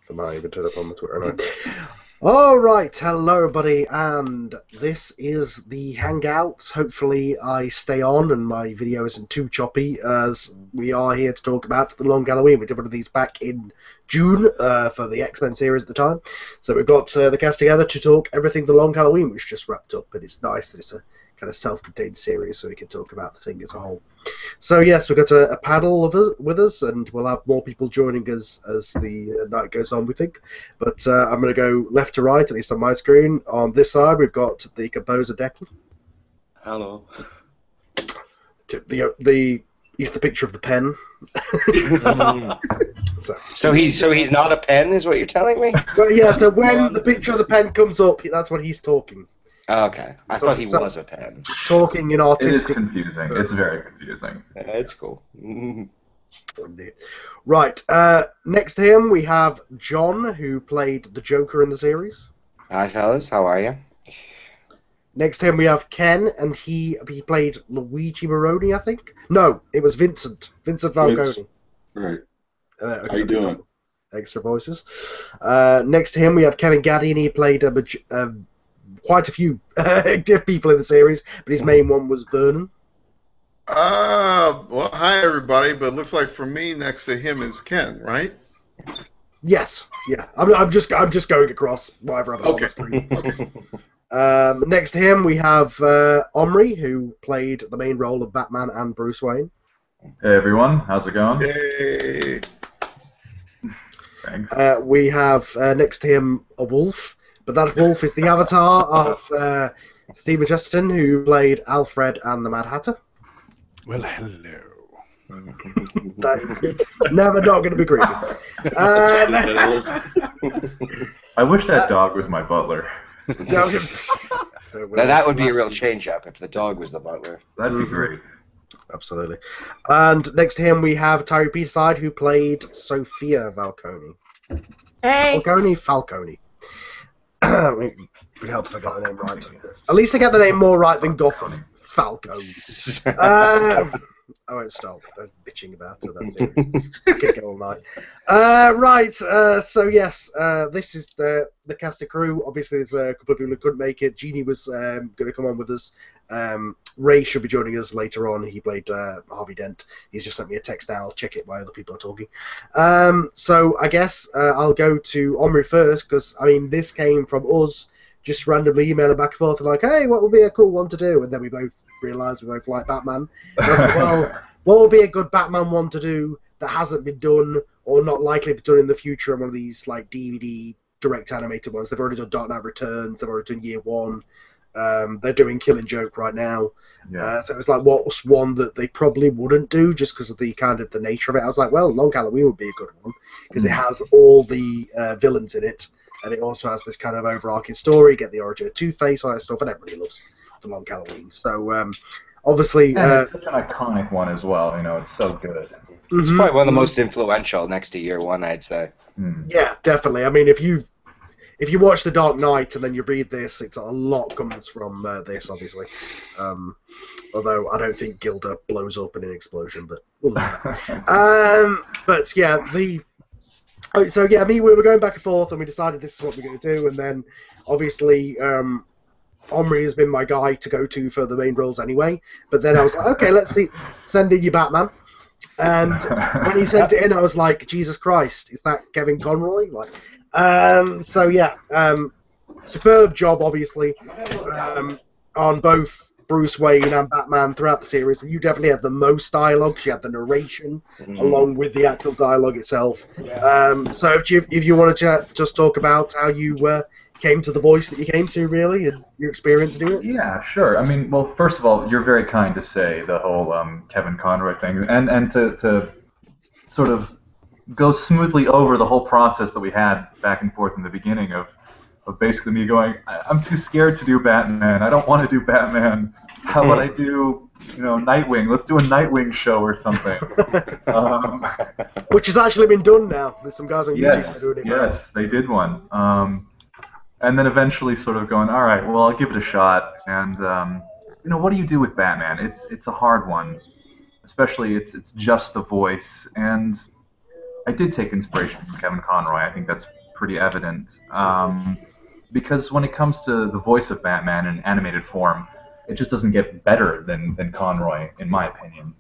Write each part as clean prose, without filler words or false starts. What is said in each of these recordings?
I might even turn up on my Twitter anyway. All right, hello everybody, and this is the Hangouts. Hopefully I stay on and my video isn't too choppy, as we are here to talk about The Long Halloween. We did one of these back in June for the X-Men series at the time. So we've got the cast together to talk everything The Long Halloween, which just wrapped up, and it's nice that it's a kind of self-contained series so we can talk about the thing as a whole. So yes, we've got a panel of us, with us, and we'll have more people joining us as the night goes on, we think. But I'm going to go left to right, at least on my screen. On this side, we've got the composer Declan. Hello. He's the picture of the pen. So he's not a pen, is what you're telling me? Well, yeah. So when the picture of the pen comes up, that's when he's talking. Okay, I thought he was a pen. Talking in artistic. It is confusing. It's very confusing. It's cool. Right. Next to him, we have John, who played the Joker in the series. Hi, fellas. How are you? Next to him, we have Ken, and he played Luigi Moroni, I think. No, it was Vincent Falcone. Right. Okay, How you doing? Extra voices. Next to him, we have Kevin Gaddy, and he played quite a few people in the series, but his main one was Vernon. Well, hi everybody, but it looks like for me next to him is Ken, right? Yes, yeah. I'm just going across whatever I've on the screen. Next to him, we have Omri, who played the main role of Batman and Bruce Wayne. Hey everyone, how's it going? Yay! Thanks. We have next to him a wolf, but that wolf is the avatar of Stephen Chesterton, who played Alfred and the Mad Hatter. Well, hello. That's never not going to be creepy. I wish that dog was my butler. Now that would be a real change-up if the dog was the butler. That'd be great. Absolutely. And next to him, we have Tyree Peterside, who played Sophia Falcone. Hey. Falcone. It would help if I got the name right. At least I get the name more right than Gotham. Falcone. I won't stop bitching about it. That's it. I could go all night. Right. So yes, this is the cast of crew. Obviously, there's a couple of people who couldn't make it. Jeannie was going to come on with us. Ray should be joining us later on. He played Harvey Dent. He's just sent me a text now. I'll check it while other people are talking. So I guess I'll go to Omri first, because I mean this came from us just randomly emailing back and forth and like, hey, what would be a cool one to do? And then we both realised we both like Batman. And I was like, well, what would be a good Batman one to do that hasn't been done or not likely to be done in the future on one of these like DVD direct animated ones? They've already done Dark Knight Returns. They've already done Year One. They're doing Killing Joke right now. Yeah. So it was like, what was one that they probably wouldn't do just because of the kind of the nature of it? I was like, well, Long Halloween would be a good one because it has all the villains in it, and it also has this kind of overarching story. You get the origin of Two-Face, all that stuff, and everybody loves the Long Halloween. So obviously, it's such an iconic one as well. You know, it's so good. It's probably one of the most influential next to Year One, I'd say. Yeah, definitely. I mean, if you watch The Dark Knight and then you read this, it's a lot comes from this, obviously. Although I don't think Gilda blows up in an explosion, but we'll leave that. But yeah, so yeah, we were going back and forth, and we decided this is what we're going to do, and then obviously Omri has been my guy to go to for the main roles anyway. But then I was like, okay, let's send in your Batman. And when he sent it in, I was like, Jesus Christ, is that Kevin Conroy? Like. So yeah, superb job, obviously, on both Bruce Wayne and Batman throughout the series. And you definitely had the most dialogue. You had the narration along with the actual dialogue itself. So if you wanted to just talk about how you came to the voice that you came to, really, and your experience doing it. Yeah, sure. I mean, well, first of all, you're very kind to say the whole Kevin Conroy thing, and to sort of go smoothly over the whole process that we had back and forth in the beginning of basically me going, I'm too scared to do Batman. I don't want to do Batman. How about I do, Nightwing? Let's do a Nightwing show or something. Which has actually been done now. There's some guys on YouTube that are doing it. Yes, they did one. And then eventually sort of going, all right, well, I'll give it a shot. And, what do you do with Batman? It's a hard one. Especially it's just the voice. And I did take inspiration from Kevin Conroy. I think that's pretty evident. Because when it comes to the voice of Batman in animated form, it just doesn't get better than Conroy, in my opinion.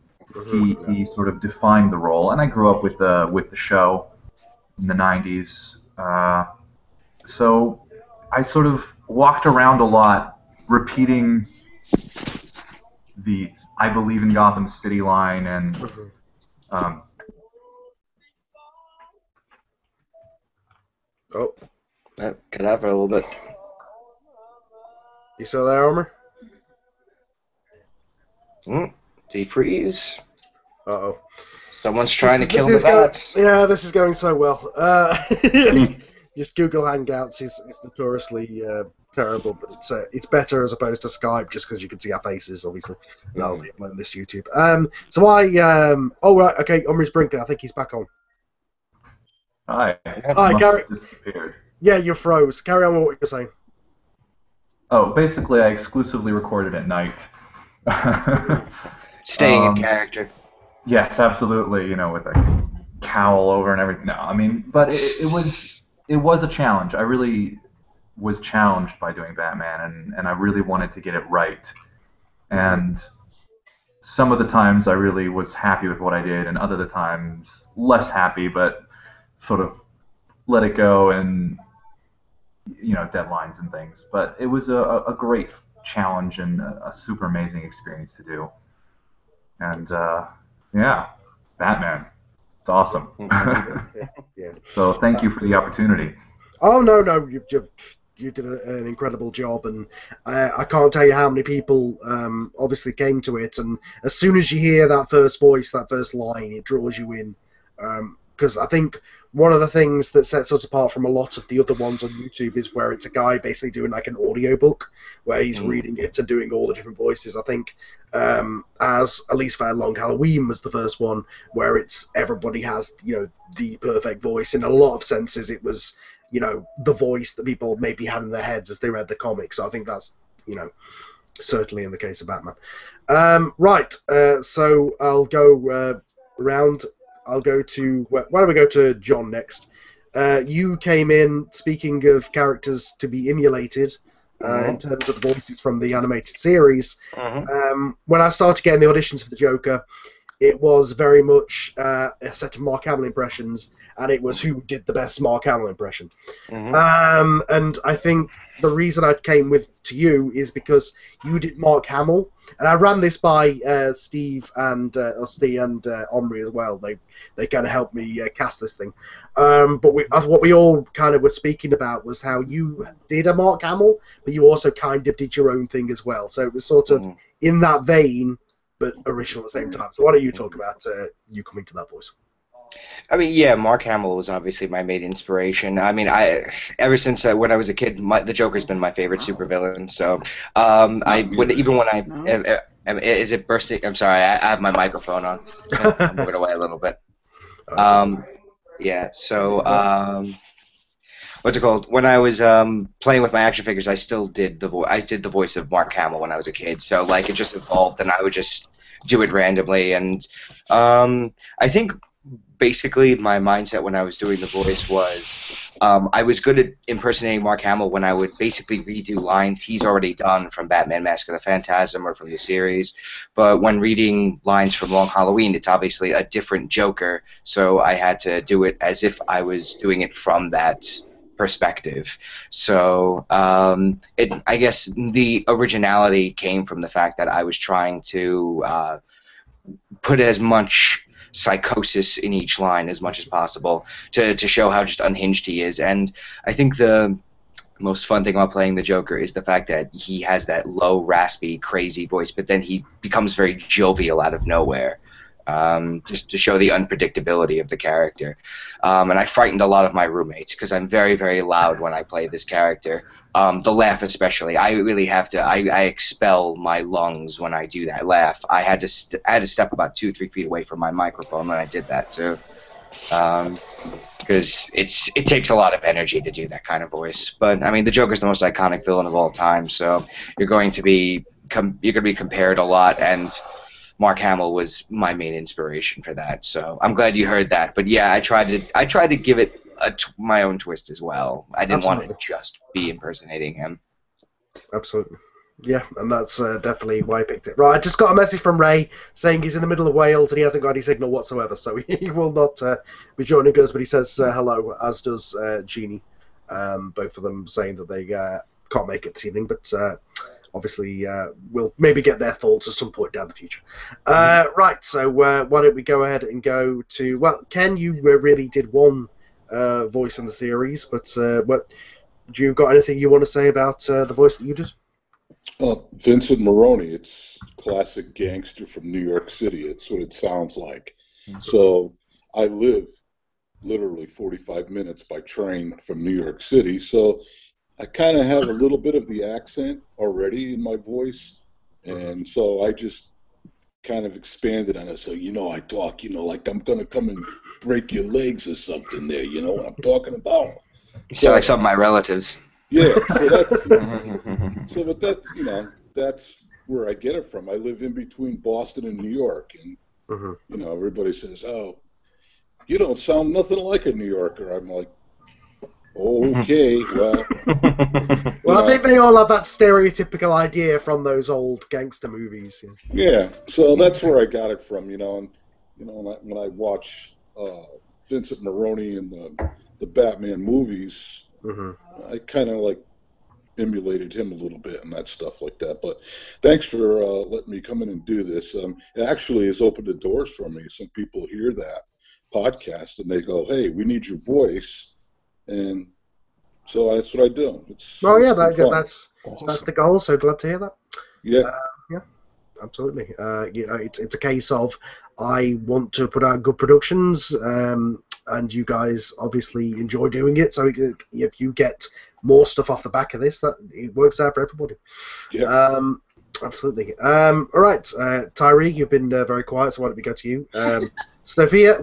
He sort of defined the role, and I grew up with the show in the 90s. So I sort of walked around a lot repeating the "I believe in Gotham City" line and Oh, Could I have a little bit? you still there, Homer? Defreeze. Uh-oh. Someone's trying to kill This the is bats. Yeah, this is going so well. Just Google Hangouts is notoriously terrible, but it's better as opposed to Skype just because you can see our faces, obviously. And I'll be uploading this to YouTube. Oh, right, okay, Omri's Brinkley. I think he's back on. Hi. Hi, Gary. Disappeared. Yeah, you froze. Carry on with what you were saying. Oh, basically, I exclusively recorded at night. Staying in character. Yes, absolutely. You know, with a cowl over and everything. No, I mean, but it was a challenge. I really was challenged by doing Batman, and I really wanted to get it right. And some of the times I really was happy with what I did, and other times less happy, but sort of let it go and, you know, deadlines and things. But it was a great challenge and a super amazing experience to do. And yeah, Batman. It's awesome. Yeah. So thank you for the opportunity. Oh, no, you did an incredible job, and I can't tell you how many people obviously came to it, and as soon as you hear that first voice, that first line, it draws you in. Because I think one of the things that sets us apart from a lot of the other ones on YouTube is where it's a guy basically doing like an audiobook where he's reading it and doing all the different voices. I think as At Least Fair Long Halloween was the first one where it's everybody has, you know, the perfect voice. In a lot of senses, it was, you know, the voice that people maybe had in their heads as they read the comics. So I think that's, you know, certainly in the case of Batman. Right, so I'll go around. I'll go to... Why don't we go to John next? You came in, speaking of characters to be emulated, in terms of voices from the animated series. When I started getting the auditions for the Joker, it was very much a set of Mark Hamill impressions, and it was who did the best Mark Hamill impression. And I think the reason I came to you is because you did Mark Hamill, and I ran this by Steve and Omri as well. They kind of helped me cast this thing. But what we all kind of were speaking about was how you did a Mark Hamill, but you also kind of did your own thing as well. So it was sort of in that vein, but original at the same time. So why don't you talk about you coming to that voice? I mean, yeah, Mark Hamill was obviously my main inspiration. I mean, ever since when I was a kid, the Joker's been my favorite supervillain. So, is it bursting? I'm sorry, I have my microphone on. I'll move it away a little bit. Yeah. So, what's it called? When I was playing with my action figures, I still did I did the voice of Mark Hamill when I was a kid. So, like, it just evolved, and I would just do it randomly. And I think basically my mindset when I was doing the voice was I was good at impersonating Mark Hamill when I would basically redo lines he's already done from Batman Mask of the Phantasm or from the series. But when reading lines from Long Halloween, it's obviously a different Joker, so I had to do it as if I was doing it from that perspective. So I guess the originality came from the fact that I was trying to put as much psychosis in each line as much as possible to show how just unhinged he is. And I think the most fun thing about playing the Joker is the fact that he has that low, raspy, crazy voice, but then he becomes very jovial out of nowhere, just to show the unpredictability of the character. And I frightened a lot of my roommates because I'm very, very loud when I play this character. The laugh especially, I really have to. I expel my lungs when I do that laugh. I had to step about 2-3 feet away from my microphone when I did that too, because it takes a lot of energy to do that kind of voice. But I mean, the Joker's the most iconic villain of all time, so you're going to be compared a lot. And Mark Hamill was my main inspiration for that. So I'm glad you heard that. But yeah, I tried to give it my own twist as well. I didn't want to just be impersonating him. Absolutely. Yeah, and that's definitely why I picked it. Right, I just got a message from Ray saying he's in the middle of Wales and he hasn't got any signal whatsoever, so he will not be joining us, but he says hello, as does Jeannie. Both of them saying that they can't make it this evening, but obviously we'll maybe get their thoughts at some point down the future. Right, so why don't we go ahead and go to... Well, Ken, you really did one voice in the series, but do you got anything you want to say about the voice that you did? Vincent Maroney, it's classic gangster from New York City. It's what it sounds like. So I live literally 45 minutes by train from New York City, so I kind of have a little bit of the accent already in my voice, and so I just kind of expanded on it. So, I talk, like I'm going to come and break your legs or something there, you know what I'm talking about? You sound like some of my relatives. Yeah, so but that's, that's where I get it from. I live in between Boston and New York, and, everybody says, oh, you don't sound nothing like a New Yorker. I'm like, okay, well. Well, I think they all have that stereotypical idea from those old gangster movies. Yeah, so that's where I got it from, and, when I watch Vincent Maroney in the Batman movies, I kind of like emulated him a little bit and that stuff like that. But thanks for letting me come in and do this. It actually has opened the doors for me. Some people hear that podcast and they go, "Hey, we need your voice," and so that's what I do. That's the goal. So glad to hear that. Yeah. Yeah. Absolutely. It's a case of I want to put out good productions. And you guys obviously enjoy doing it, so if you get more stuff off the back of this, that it works out for everybody. Yeah. Absolutely. All right, Tyree, you've been very quiet, so why don't we go to you? Sophia,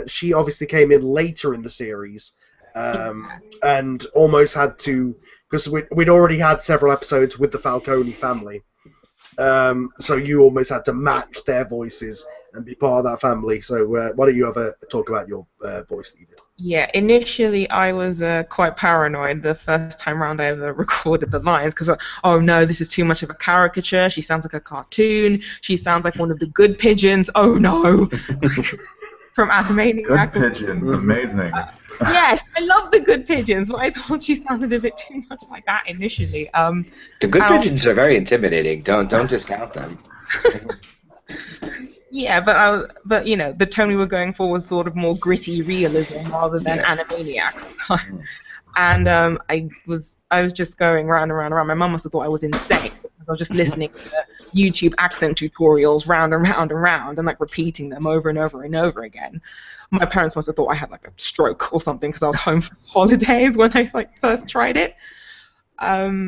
she obviously came in later in the series, and almost had to, because we'd already had several episodes with the Falcone family. So you almost had to match their voices and be part of that family. So why don't you have a talk about your voice that you did? Yeah, initially I was quite paranoid the first time round I ever recorded the lines because, oh no, this is too much of a caricature. She sounds like a cartoon. She sounds like one of the good pigeons. Oh no. From Animaniacs. Good pigeons, amazing. Yes, I love the good pigeons, but I thought she sounded a bit too much like that initially. The good pigeons are very intimidating. Don't discount them. Yeah, but the tone we were going for was sort of more gritty realism rather than Animaniacs. And I was just going round and round and round. My mum must have thought I was insane because I was just listening to YouTube accent tutorials round and round and round and like repeating them over and over and over again. My parents must have thought I had like a stroke or something because I was home for holidays when I first tried it. Yeah,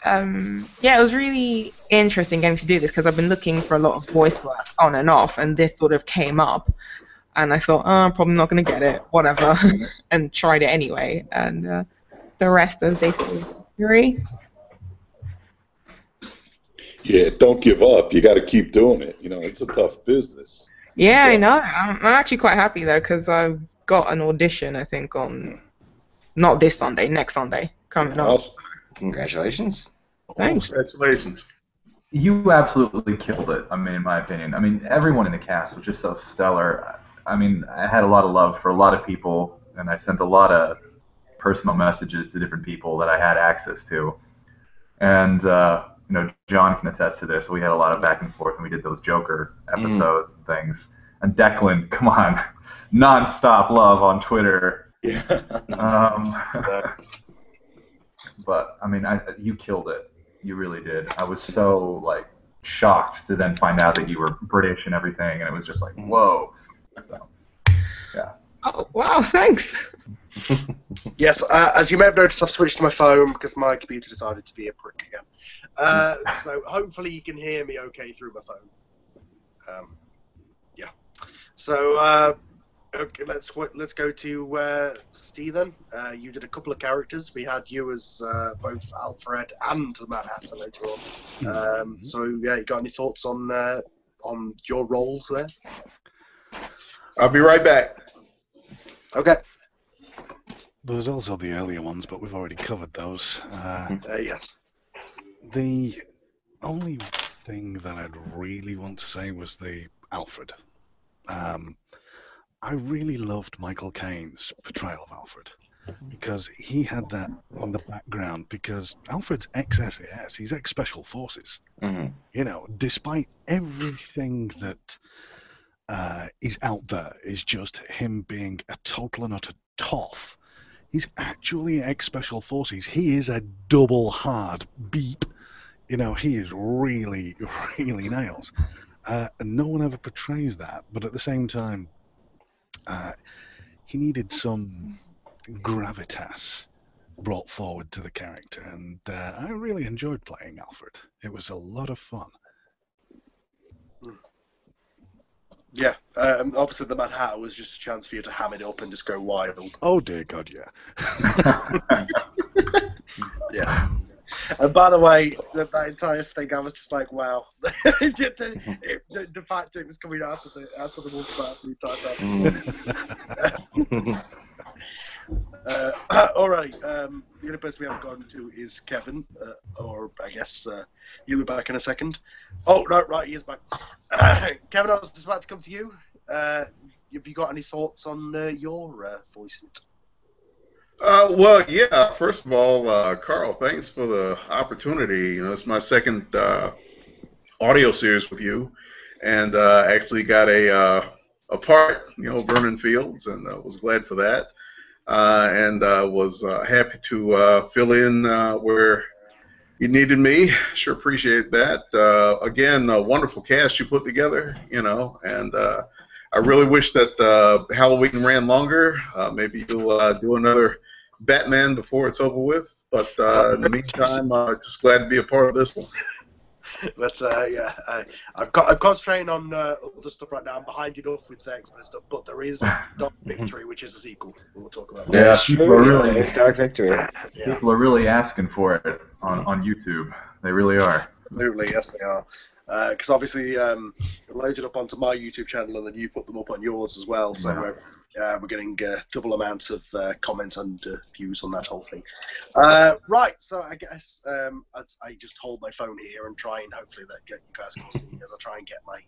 it was really interesting getting to do this because I've been looking for a lot of voice work on and off, and this sort of came up. And I thought, I'm probably not going to get it, whatever, and tried it anyway. And the rest, as they say, theory. Yeah, don't give up. You got to keep doing it. It's a tough business. Yeah, I know. I'm actually quite happy, though, because I've got an audition, I think, on not this Sunday, next Sunday, coming up. Awesome. Congratulations. Thanks. Congratulations. You absolutely killed it, in my opinion. Everyone in the cast was just so stellar. I had a lot of love for a lot of people, and I sent a lot of personal messages to different people that I had access to. And, John can attest to this. We had a lot of back and forth, and we did those Joker episodes and things. And Declan, come on, non-stop love on Twitter. Yeah. But, you killed it. You really did. I was so, shocked to then find out that you were British and everything, and it was just like, whoa. So, yeah. Oh, wow, thanks. Yes, as you may have noticed, I've switched to my phone because my computer decided to be a prick again. So hopefully you can hear me okay through my phone. Yeah. So Okay, let's go to Stephen. You did a couple of characters. We had you as both Alfred and the Mad Hatter later on. So yeah, you got any thoughts on your roles there? I'll be right back. Okay. There was also the earlier ones, but we've already covered those. Yes. The only thing that I'd really want to say was the Alfred. I really loved Michael Caine's portrayal of Alfred because he had that in the background. Because Alfred's ex-SAS, he's ex-Special Forces. Mm-hmm. You know, despite everything that is out there, is just him being a total and utter toff. He's actually ex-Special Forces. He is a double hard beep. You know, he is really, really nails. And no one ever portrays that, but at the same time, he needed some gravitas brought forward to the character, and I really enjoyed playing Alfred. It was a lot of fun. Yeah. Obviously, the Mad Hatter was just a chance for you to ham it up and just go wild. Oh dear God, yeah. Yeah. And by the way, that entire thing, I was just like, wow. The fact it was coming out of the wolf mouth the entire time. All right. The only person we haven't gone to is Kevin, or I guess he'll be back in a second. Oh no, right, he is back. Kevin, I was just about to come to you. Have you got any thoughts on your voice in it? Well, yeah. First of all, Carl, thanks for the opportunity. You know, it's my second audio series with you, and actually got a part. You know, Vernon Fields, and was glad for that. And was happy to fill in where you needed me. Sure appreciate that. Again, a wonderful cast you put together. You know, and I really wish that Halloween ran longer. Maybe you'll do another Batman before it's over with. But in the meantime, just glad to be a part of this one. But I'm concentrating on other stuff right now. I'm behind enough with X-Men stuff, but there is Dark Victory, which is a sequel. We'll talk about that. Yeah, people are really it's Dark Victory. Yeah. people are really asking for it on YouTube. They really are. Absolutely, yes, they are. Because obviously, loaded up onto my YouTube channel, and then you put them up on yours as well. So we're getting double amounts of comments and views on that whole thing. Right, so I guess I just hold my phone here and try and hopefully that you guys can see as I try and get my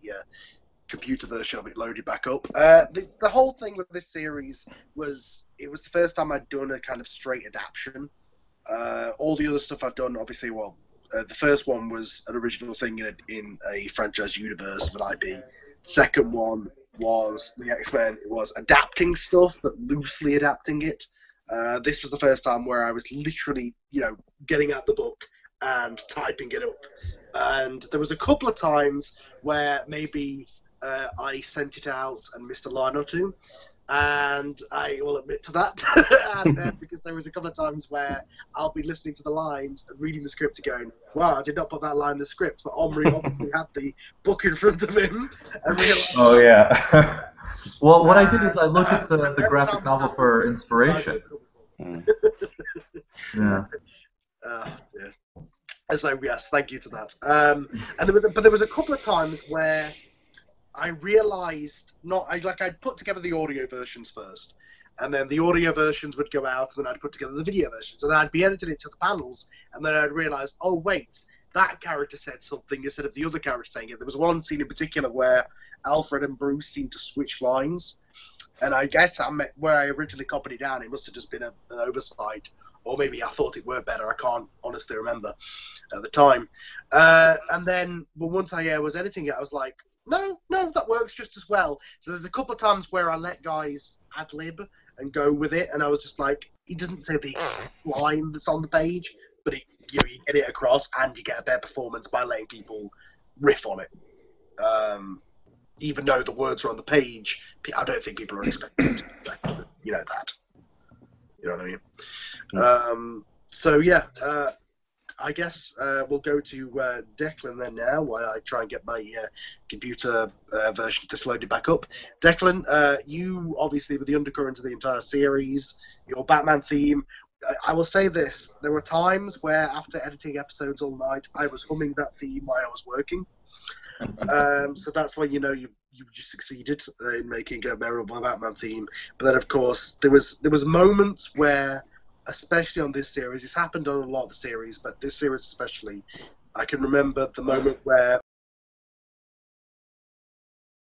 computer version of it loaded back up. The whole thing with this series was it was the first time I'd done a kind of straight adaptation. All the other stuff I've done, obviously, the first one was an original thing in a franchise universe of an IP. The second one was the X-Men. It was adapting stuff, but loosely adapting it. This was the first time where I was literally, getting out the book and typing it up. And there was a couple of times where maybe I sent it out and missed a line or two. And I will admit to that, and, because there was a couple of times where I'll be listening to the lines and reading the script and going, wow, I did not put that line in the script, but Omri obviously had the book in front of him and realized... Oh, yeah. Well, what I did is I looked at the graphic novel for inspiration. Yeah. So, yes, thank you to that. And there was a couple of times where I realised I'd put together the audio versions first, and then the audio versions would go out, and then I'd put together the video versions, and then I'd be editing it to the panels, and then I'd realise, oh wait, that character said something instead of the other character saying it. There was one scene in particular where Alfred and Bruce seemed to switch lines, and I guess where I originally copied it down, it must have just been an oversight, or maybe I thought it were better. I can't honestly remember at the time. And then, once I was editing it, I was like, no, that works just as well. So there's a couple of times where I let guys ad-lib and go with it, and I was just like, he doesn't say the exact line that's on the page, but you get it across, and you get a better performance by letting people riff on it. Even though the words are on the page, I don't think people are expecting to that. You know what I mean? So yeah, I guess we'll go to Declan then now, while I try and get my computer version of this loaded back up. Declan, you obviously were the undercurrent of the entire series, your Batman theme. I will say this, there were times where after editing episodes all night, I was humming that theme while I was working. So that's when you know you succeeded in making a memorable Batman theme. But then, of course, there was moments where, especially on this series, it's happened on a lot of the series, but this series especially, I can remember the moment where